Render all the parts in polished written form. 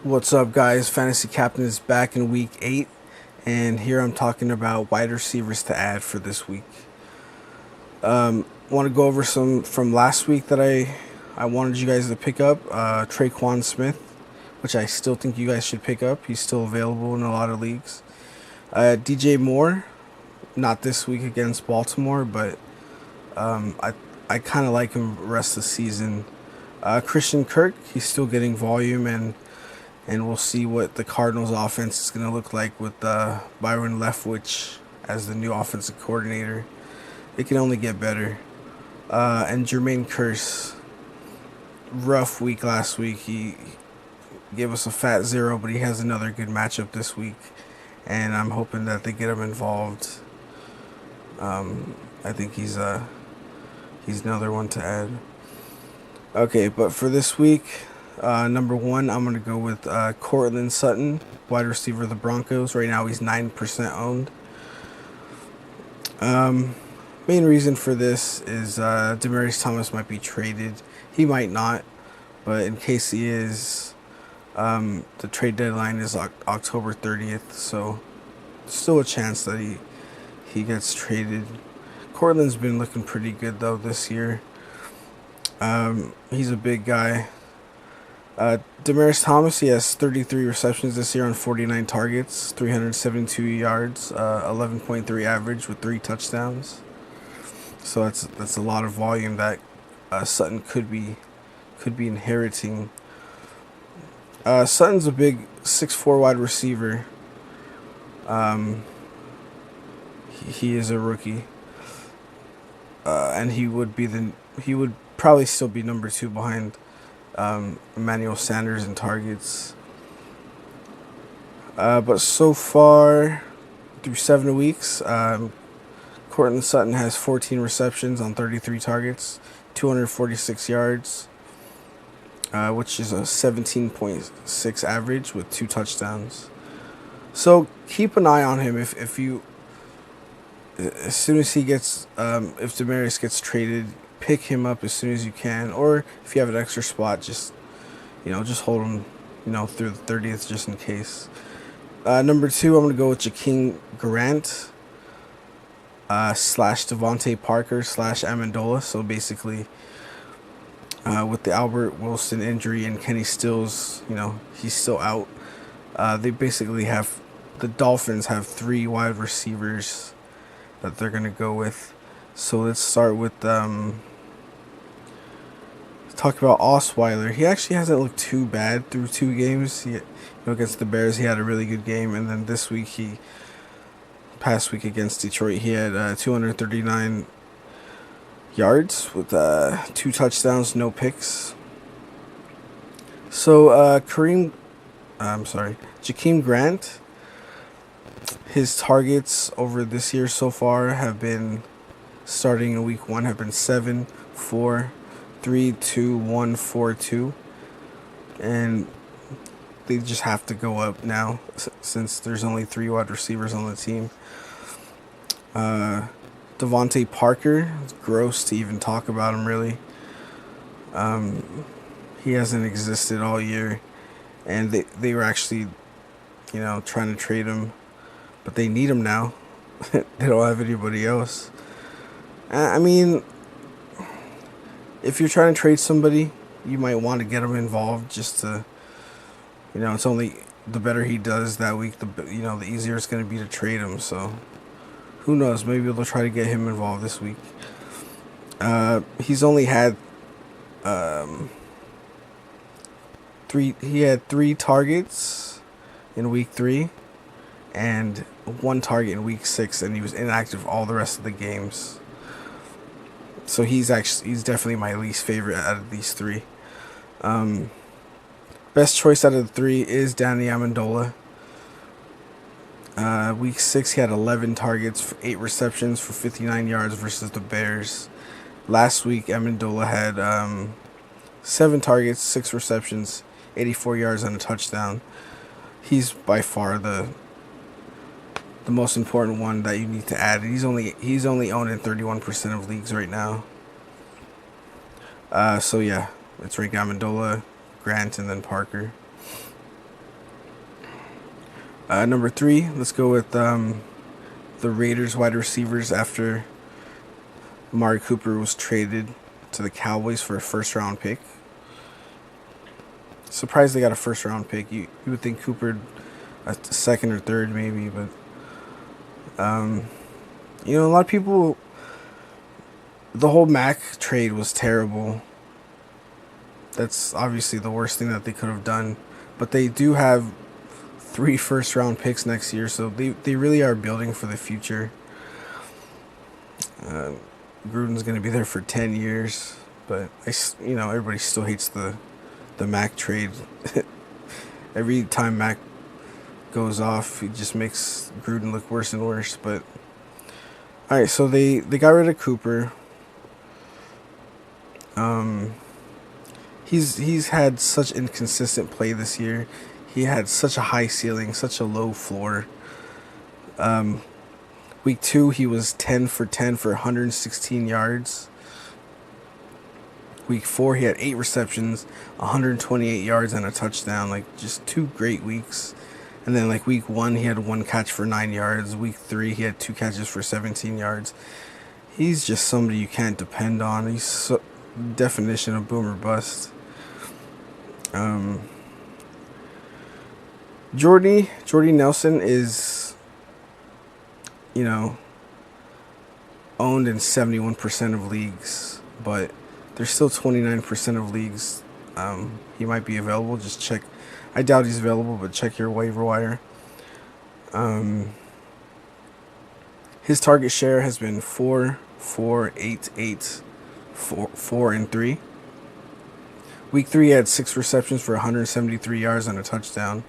What's up, guys? Fantasy Captain is back in week 8, and here I'm talking about wide receivers to add for this week. Want to go over some from last week that I wanted you guys to pick up. Tre'quan Smith, which I still think you guys should pick up. He's still available in a lot of leagues. DJ Moore, not this week against Baltimore, but I kind of like him the rest of the season. Christian Kirk, he's still getting volume, and we'll see what the Cardinals' offense is going to look like with Byron Leftwich as the new offensive coordinator. It can only get better. And Jermaine Kearse, rough week last week. He gave us a fat 0, but he has another good matchup this week, and I'm hoping that they get him involved. I think he's another one to add. Okay, but for this week, number 1, I'm going to go with Courtland Sutton, wide receiver of the Broncos. Right now, he's 9% owned. Main reason for this is Demaryius Thomas might be traded. He might not, but in case he is, the trade deadline is October 30th, so still a chance that he gets traded. Courtland's been looking pretty good, though, this year. He's a big guy. Demaryius Thomas, he has 33 receptions this year on 49 targets, 372 yards, 11.3 average with 3 touchdowns. So that's a lot of volume that Sutton could be inheriting. Sutton's a big 6'4" wide receiver. He is a rookie, and he would probably still be number 2 behind Emmanuel Sanders in targets. But so far, through 7 weeks, Courtland Sutton has 14 receptions on 33 targets, 246 yards, which is a 17.6 average with 2 touchdowns. So keep an eye on him if you, as soon as he gets, if Demaryius gets traded, pick him up as soon as you can, or if you have an extra spot, just hold him, through the 30th just in case. Number 2, I'm gonna go with Jakeem Grant / Devontae Parker / Amendola. So basically, with the Albert Wilson injury and Kenny Stills, he's still out. The Dolphins have 3 wide receivers that they're gonna go with. So let's start with talk about Osweiler. He actually hasn't looked too bad through 2 games. Against the Bears, he had a really good game, and then this week, past week against Detroit, he had 239 yards with 2 touchdowns, no picks. So Jakeem Grant, his targets over this year so far have been, starting in week 1, have been 7, 4, 3, 2, 1, 4, 2, and they just have to go up now since there's only 3 wide receivers on the team. Devontae Parker, it's gross to even talk about him, really. He hasn't existed all year, and they were actually, trying to trade him, but they need him now. They don't have anybody else. I mean, if you're trying to trade somebody, you might want to get him involved just to, it's only the better he does that week, the easier it's going to be to trade him. So who knows? Maybe they'll try to get him involved this week. He's only had 3 targets in week 3 and 1 target in week 6, and he was inactive all the rest of the games. So he's definitely my least favorite out of these 3. Best choice out of the 3 is Danny Amendola. Week 6, he had 11 targets for 8 receptions for 59 yards versus the Bears. Last week, Amendola had 7 targets, 6 receptions, 84 yards, and a touchdown. He's by far the most important one that you need to add. He's only owned in 31% of leagues right now. So yeah, it's Amendola, Grant, and then Parker. Number 3, let's go with the Raiders wide receivers after Amari Cooper was traded to the Cowboys for a first round pick. Surprised they got a first round pick. You would think Cooper a second or third maybe, but a lot of people. The whole Mac trade was terrible. That's obviously the worst thing that they could have done. But they do have 3 first round picks next year, so they really are building for the future. Gruden's going to be there for 10 years, but everybody still hates the Mac trade. Every time Mac goes off, he just makes Gruden look worse and worse. But all right, so they got rid of Cooper. He's had such inconsistent play this year. He had such a high ceiling, such a low floor. Week 2, he was 10 for 10 for 116 yards. Week 4, he had 8 receptions, 128 yards, and a touchdown. Like, just 2 great weeks. And then, like, week 1, he had 1 catch for 9 yards. Week 3, he had 2 catches for 17 yards. He's just somebody you can't depend on. He's definition of boomer bust. Jordy Nelson is, owned in 71% of leagues, but there's still 29% of leagues. He might be available. Just check. I doubt he's available, but check your waiver wire. His target share has been 4, 4, 8, 8, 4, and 3. Week 3, he had 6 receptions for 173 yards and a touchdown.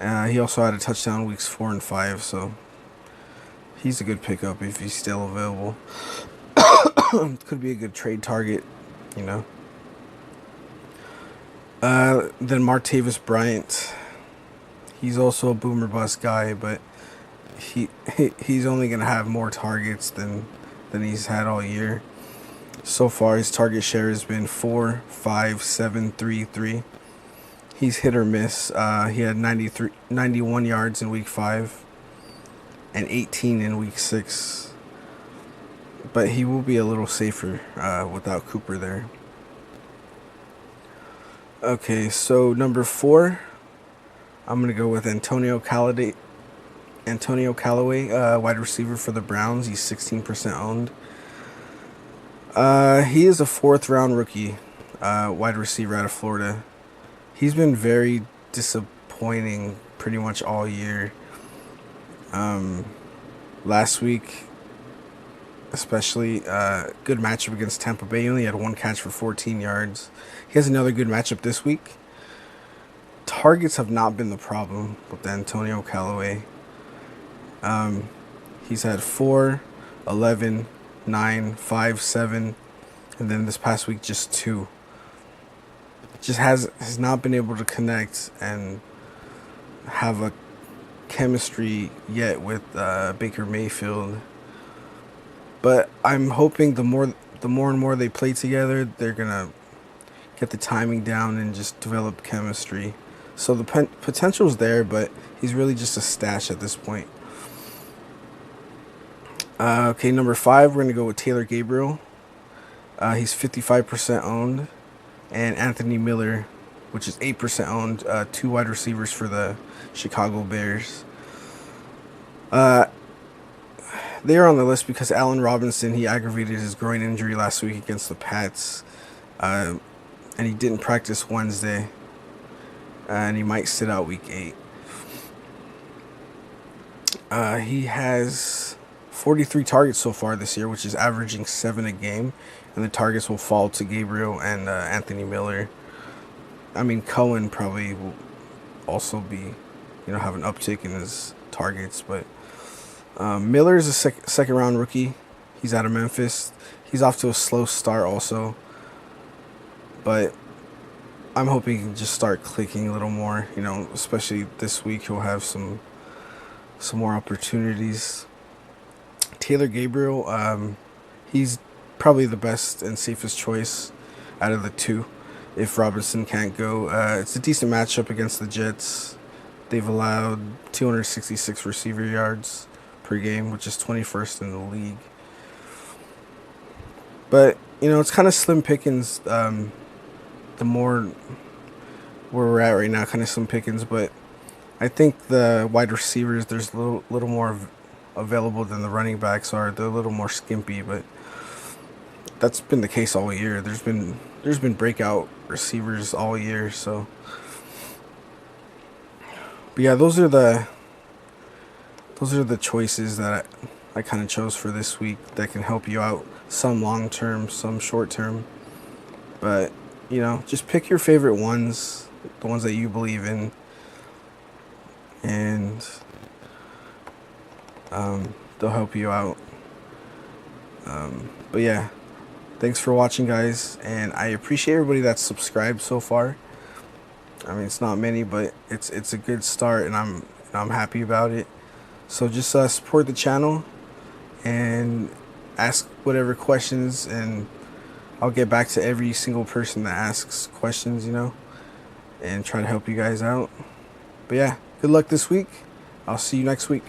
He also had a touchdown weeks 4 and 5, so he's a good pickup if he's still available. Could be a good trade target, Then Martavis Bryant, he's also a boomer bust guy, but he's only gonna have more targets than he's had all year. So far, his target share has been 4, 5, 7, 3, 3. He's hit or miss. He had 91 yards in week 5 and 18 in week 6. But he will be a little safer without Cooper there. Okay, so number 4, I'm going to go with Antonio Callaway, wide receiver for the Browns. He's 16% owned. He is a 4th round rookie, wide receiver out of Florida. He's been very disappointing pretty much all year. Last week, especially, good matchup against Tampa Bay. He only had 1 catch for 14 yards. He has another good matchup this week. Targets have not been the problem with Antonio Callaway. He's had 4, 11, 9, 5, 7, and then this past week just 2. Just has not been able to connect and have a chemistry yet with Baker Mayfield. But I'm hoping the more and more they play together, they're gonna get the timing down and just develop chemistry. So the potential's there, but he's really just a stash at this point. Okay, number 5, we're going to go with Taylor Gabriel. He's 55% owned. And Anthony Miller, which is 8% owned, 2 wide receivers for the Chicago Bears. They are on the list because Allen Robinson, he aggravated his groin injury last week against the Pats. And he didn't practice Wednesday. And he might sit out week 8. He has 43 targets so far this year, which is averaging 7 a game, and the targets will fall to Gabriel and Anthony Miller. I mean, Cohen probably will also be, have an uptick in his targets, but Miller is a second round rookie. He's out of Memphis. He's off to a slow start also, but I'm hoping he can just start clicking a little more. Especially this week, he'll have some more opportunities. Taylor Gabriel, he's probably the best and safest choice out of the 2 if Robinson can't go. It's a decent matchup against the Jets. They've allowed 266 receiver yards per game, which is 21st in the league. But, you know, it's kind of slim pickings. The more where we're at right now, kind of slim pickings. But I think the wide receivers, there's a little more available than the running backs are. They're a little more skimpy, but that's been the case all year. There's been breakout receivers all year. So, but yeah, those are the choices that I kind of chose for this week that can help you out. Some long term, some short term. But, you know, just pick your favorite ones, the ones that you believe in, and they'll help you out. But yeah, thanks for watching, guys, and I appreciate everybody that's subscribed so far. I mean, it's not many, but it's a good start, and I'm happy about it. So just support the channel and ask whatever questions, and I'll get back to every single person that asks questions, you know, and try to help you guys out. But yeah, good luck this week. I'll see you next week.